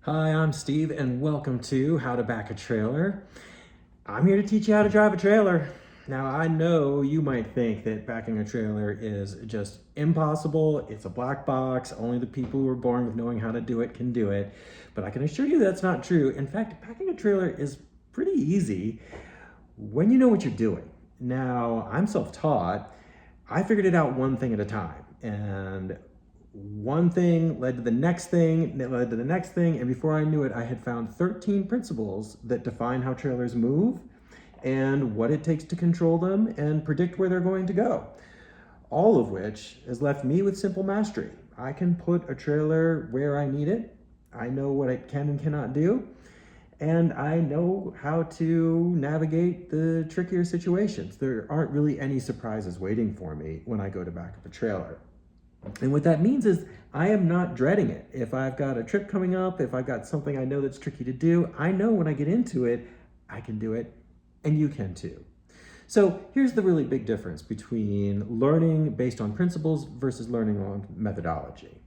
Hi, I'm Steve, and welcome to How to Back a Trailer. I'm here to teach you how to drive a trailer. Now, I know you might think that backing a trailer is just impossible. It's a black box. Only the people who are born with knowing how to do it can do it. But I can assure you that's not true. In fact, backing a trailer is pretty easy when you know what you're doing. Now, I'm self-taught. I figured it out one thing at a time. And one thing led to the next thing, that led to the next thing, and before I knew it, I had found 13 principles that define how trailers move and what it takes to control them and predict where they're going to go. All of which has left me with simple mastery. I can put a trailer where I need it. I know what it can and cannot do. And I know how to navigate the trickier situations. There aren't really any surprises waiting for me when I go to back up a trailer. And what that means is I am not dreading it. If I've got a trip coming up, if I've got something I know that's tricky to do, I know when I get into it, I can do it, and you can too. So here's the really big difference between learning based on principles versus learning on methodology.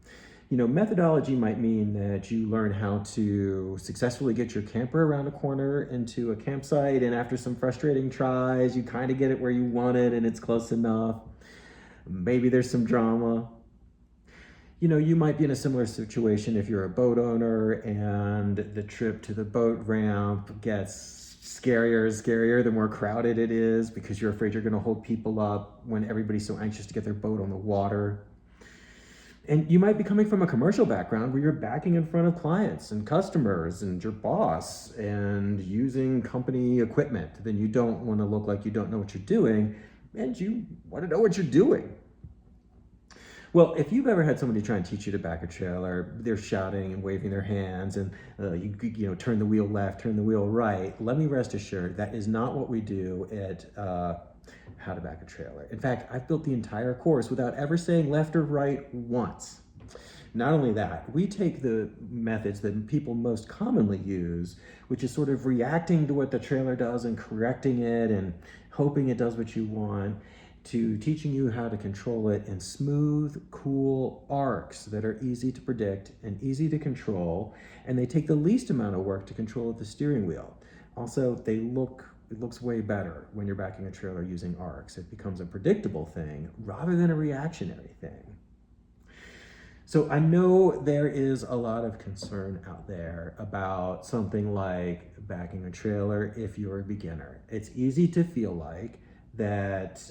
Methodology might mean that you learn how to successfully get your camper around a corner into a campsite, and after some frustrating tries, you kind of get it where you want it and it's close enough. Maybe there's some drama. You might be in a similar situation if you're a boat owner and the trip to the boat ramp gets scarier and scarier the more crowded it is because you're afraid you're going to hold people up when everybody's so anxious to get their boat on the water. And you might be coming from a commercial background where you're backing in front of clients and customers and your boss and using company equipment. Then you don't want to look like you don't know what you're doing, and you want to know what you're doing. Well, if you've ever had somebody try and teach you to back a trailer, they're shouting and waving their hands, and you turn the wheel left, turn the wheel right. Let me rest assured that is not what we do at How to Back a Trailer. In fact, I've built the entire course without ever saying left or right once. Not only that, we take the methods that people most commonly use, which is sort of reacting to what the trailer does and correcting it and hoping it does what you want, to teaching you how to control it in smooth, cool arcs that are easy to predict and easy to control, and they take the least amount of work to control at the steering wheel. Also, it looks way better when you're backing a trailer using arcs. It becomes a predictable thing rather than a reactionary thing. So I know there is a lot of concern out there about something like backing a trailer if you're a beginner. It's easy to feel like that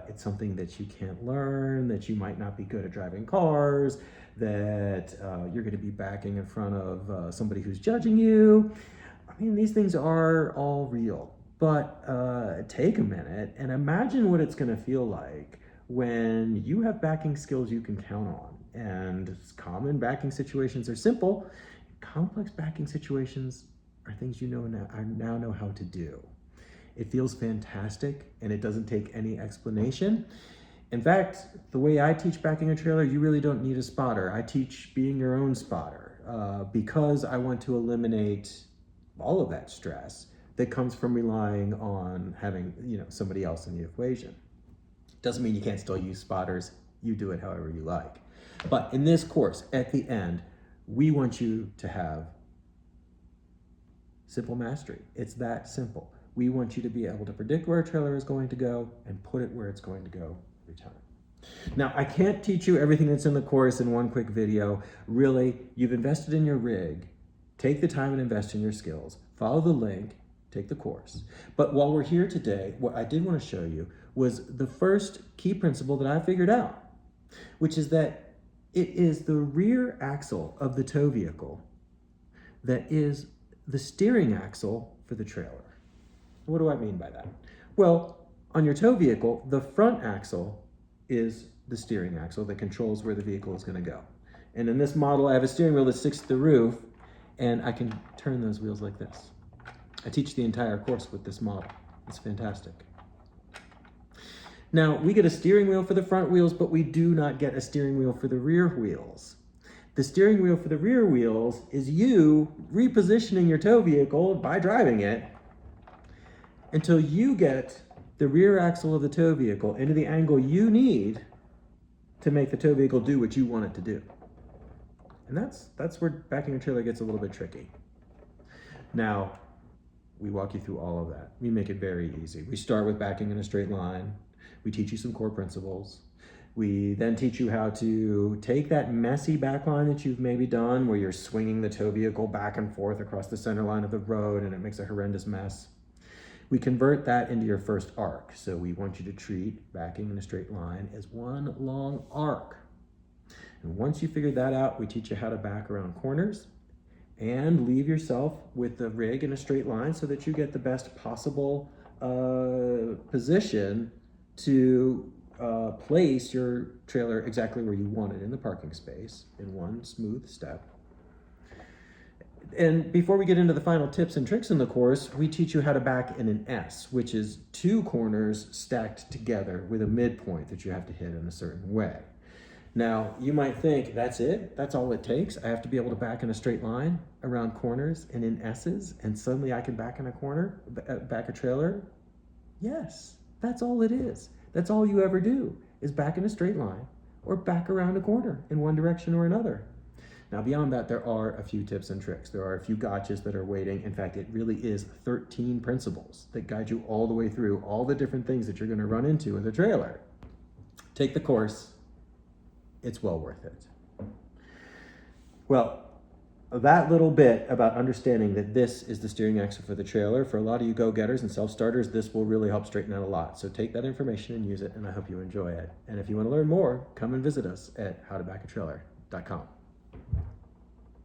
it's something that you can't learn, that you might not be good at driving cars, that you're going to be backing in front of somebody who's judging you. I mean, these things are all real, but take a minute and imagine what it's going to feel like when you have backing skills you can count on. And common backing situations are simple. Complex backing situations are things you now know how to do. It feels fantastic, and it doesn't take any explanation. In fact, the way I teach backing a trailer, you really don't need a spotter. I teach being your own spotter because I want to eliminate all of that stress that comes from relying on having somebody else in the equation. Doesn't mean you can't still use spotters. You do it however you like. But in this course, at the end, we want you to have simple mastery. It's that simple. We want you to be able to predict where a trailer is going to go and put it where it's going to go every time. Now, I can't teach you everything that's in the course in one quick video. Really, you've invested in your rig. Take the time and invest in your skills. Follow the link, take the course. But while we're here today, what I did want to show you was the first key principle that I figured out, which is that it is the rear axle of the tow vehicle that is the steering axle for the trailer. What do I mean by that? Well, on your tow vehicle, the front axle is the steering axle that controls where the vehicle is going to go. And in this model, I have a steering wheel that sticks to the roof, and I can turn those wheels like this. I teach the entire course with this model. It's fantastic. Now, we get a steering wheel for the front wheels, but we do not get a steering wheel for the rear wheels. The steering wheel for the rear wheels is you repositioning your tow vehicle by driving it until you get the rear axle of the tow vehicle into the angle you need to make the tow vehicle do what you want it to do. And that's where backing a trailer gets a little bit tricky. Now, we walk you through all of that. We make it very easy. We start with backing in a straight line. We teach you some core principles. We then teach you how to take that messy back line that you've maybe done where you're swinging the tow vehicle back and forth across the center line of the road and it makes a horrendous mess. We convert that into your first arc. So we want you to treat backing in a straight line as one long arc. And once you figure that out, we teach you how to back around corners and leave yourself with the rig in a straight line so that you get the best possible position to place your trailer exactly where you want it in the parking space in one smooth step. And before we get into the final tips and tricks in the course, we teach you how to back in an S, which is two corners stacked together with a midpoint that you have to hit in a certain way. Now, you might think, that's it? That's all it takes? I have to be able to back in a straight line around corners and in S's, and suddenly I can back in a corner, back a trailer? Yes, that's all it is. That's all you ever do, is back in a straight line or back around a corner in one direction or another. Now, beyond that, there are a few tips and tricks. There are a few gotchas that are waiting. In fact, it really is 13 principles that guide you all the way through all the different things that you're going to run into with a trailer. Take the course. It's well worth it. Well, that little bit about understanding that this is the steering axle for the trailer, for a lot of you go-getters and self-starters, this will really help straighten out a lot. So take that information and use it, and I hope you enjoy it. And if you want to learn more, come and visit us at howtoBackATrailer.com.